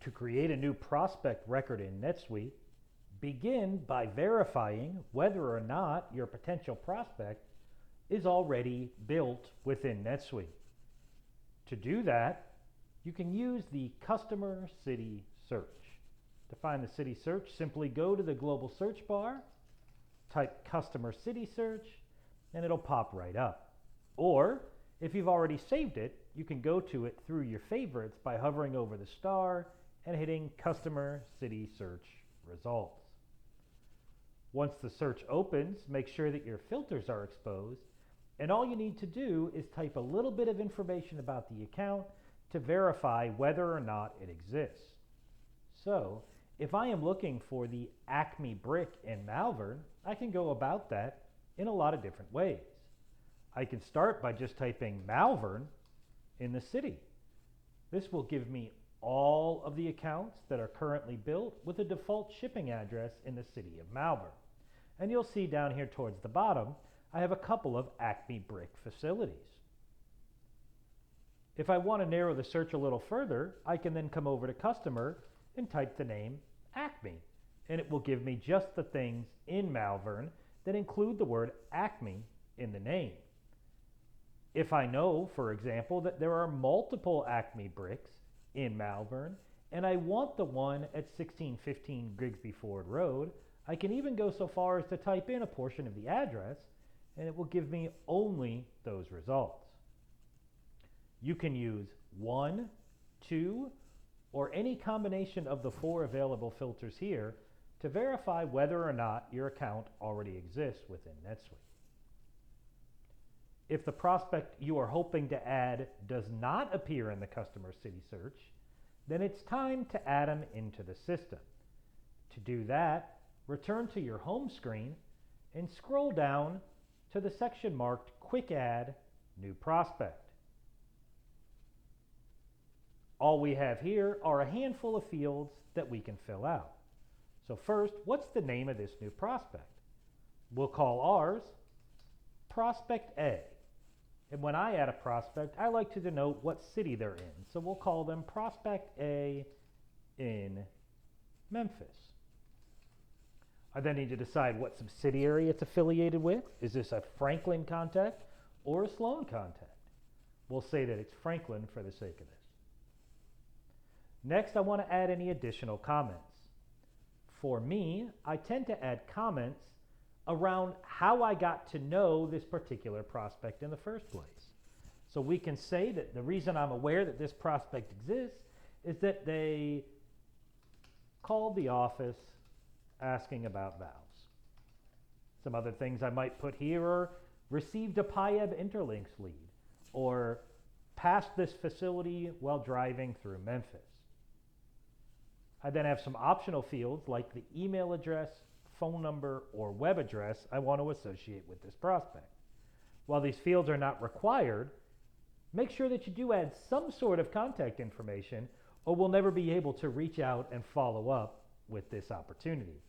To create a new prospect record in Netsuite, begin by verifying whether or not your potential prospect is already built within Netsuite. To do that, you can use the Customer City Search. To find the city search, simply go to the global search bar, type Customer City Search, and it'll pop right up. Or, if you've already saved it, you can go to it through your favorites by hovering over the star and hitting Customer City Search Results. Once the search opens, make sure that your filters are exposed, and all you need to do is type a little bit of information about the account to verify whether or not it exists. So, if I am looking for the Acme brick in Malvern, I can go about that in a lot of different ways. I can start by just typing Malvern in the city. This will give me all of the accounts that are currently built with a default shipping address in the city of Malvern. And you'll see down here towards the bottom, I have a couple of Acme brick facilities. If I want to narrow the search a little further, I can then come over to Customer and type the name Acme, and it will give me just the things in Malvern that include the word Acme in the name. If I know, for example, that there are multiple Acme bricks in Malvern, and I want the one at 1615 Grigsby Ford Road, I can even go so far as to type in a portion of the address, and it will give me only those results. You can use 1, 2, or any combination of the 4 available filters here to verify whether or not your account already exists within Netsuite. If the prospect you are hoping to add does not appear in the Customer City Search, then it's time to add them into the system. To do that, return to your home screen and scroll down to the section marked Quick Add New Prospect. All we have here are a handful of fields that we can fill out. So first, what's the name of this new prospect? We'll call ours Prospect A. And when I add a prospect, I like to denote what city they're in. So we'll call them Prospect A in Memphis. I then need to decide what subsidiary it's affiliated with. Is this a Franklin contact or a Sloan contact? We'll say that it's Franklin for the sake of this. Next, I want to add any additional comments. For me, I tend to add comments around how I got to know this particular prospect in the first place. So we can say that the reason I'm aware that this prospect exists is that they called the office asking about valves. Some other things I might put here are received a PIEB Interlinks lead, or passed this facility while driving through Memphis. I then have some optional fields like the email address, phone number, or web address I want to associate with this prospect. While these fields are not required, make sure that you do add some sort of contact information, or we'll never be able to reach out and follow up with this opportunity.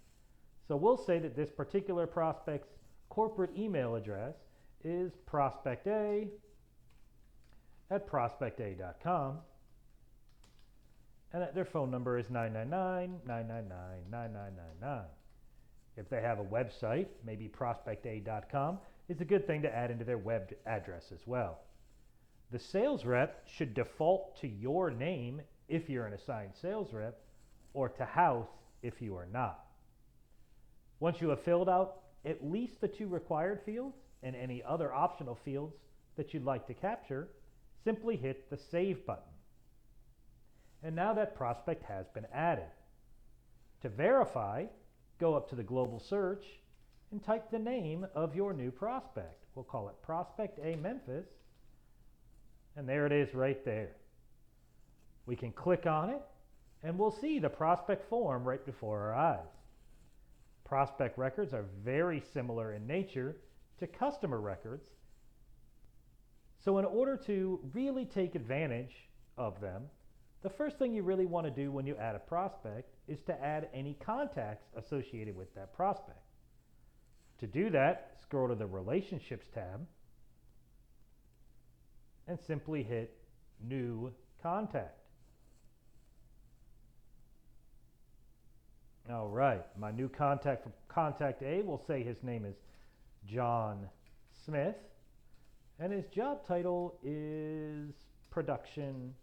So we'll say that this particular prospect's corporate email address is prospecta@prospecta.com, and that their phone number is 999-999-9999. If they have a website, maybe prospecta.com is a good thing to add into their web address as well. The sales rep should default to your name if you're an assigned sales rep, or to house if you are not. Once you have filled out at least the 2 required fields and any other optional fields that you'd like to capture, simply hit the Save button. And now that prospect has been added. To verify, go up to the global search and type the name of your new prospect. We'll call it Prospect A Memphis, and there it is right there. We can click on it, and we'll see the prospect form right before our eyes. Prospect records are very similar in nature to customer records, so in order to really take advantage of them, the first thing you really want to do when you add a prospect is to add any contacts associated with that prospect. To do that, scroll to the Relationships tab and simply hit New Contact. All right, my new contact for contact A will say his name is John Smith, and his job title is production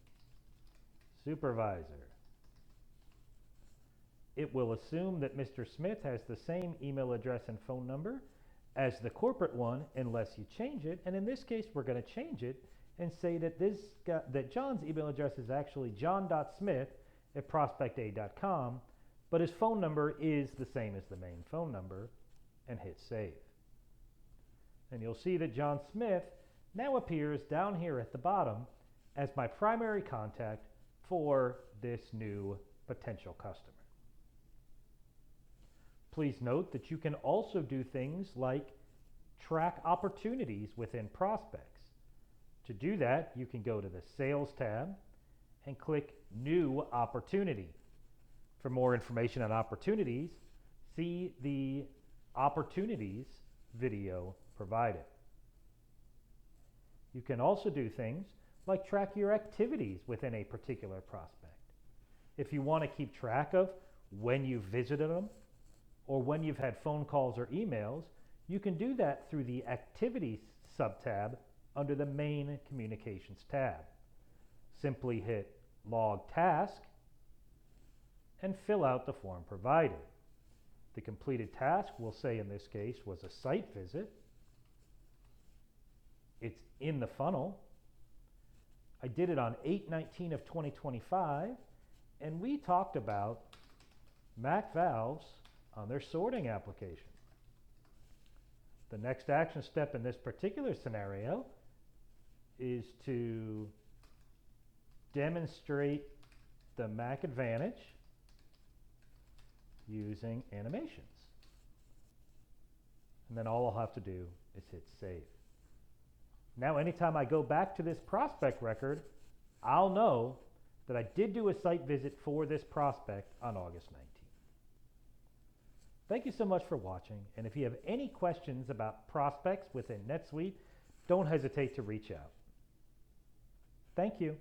supervisor. It will assume that Mr. Smith has the same email address and phone number as the corporate one unless you change it, and in this case we're going to change it and say that that John's email address is actually john.smith@prospecta.com, but his phone number is the same as the main phone number, and hit save. And you'll see that John Smith now appears down here at the bottom as my primary contact for this new potential customer. Please note that you can also do things like track opportunities within prospects. To do that, you can go to the Sales tab and click New Opportunity. For more information on opportunities, see the Opportunities video provided. You can also do things like track your activities within a particular prospect. If you want to keep track of when you visited them or when you've had phone calls or emails, you can do that through the Activities subtab under the Main Communications tab. Simply hit Log Task and fill out the form provided. The completed task, we'll say in this case, was a site visit. It's in the funnel. I did it on 8/19 of 2025, and we talked about Mac valves on their sorting application. The next action step in this particular scenario is to demonstrate the Mac Advantage using animations. And then all I'll have to do is hit save. Now anytime I go back to this prospect record, I'll know that I did do a site visit for this prospect on August 19th. Thank you so much for watching, and if you have any questions about prospects within NetSuite, don't hesitate to reach out. Thank you.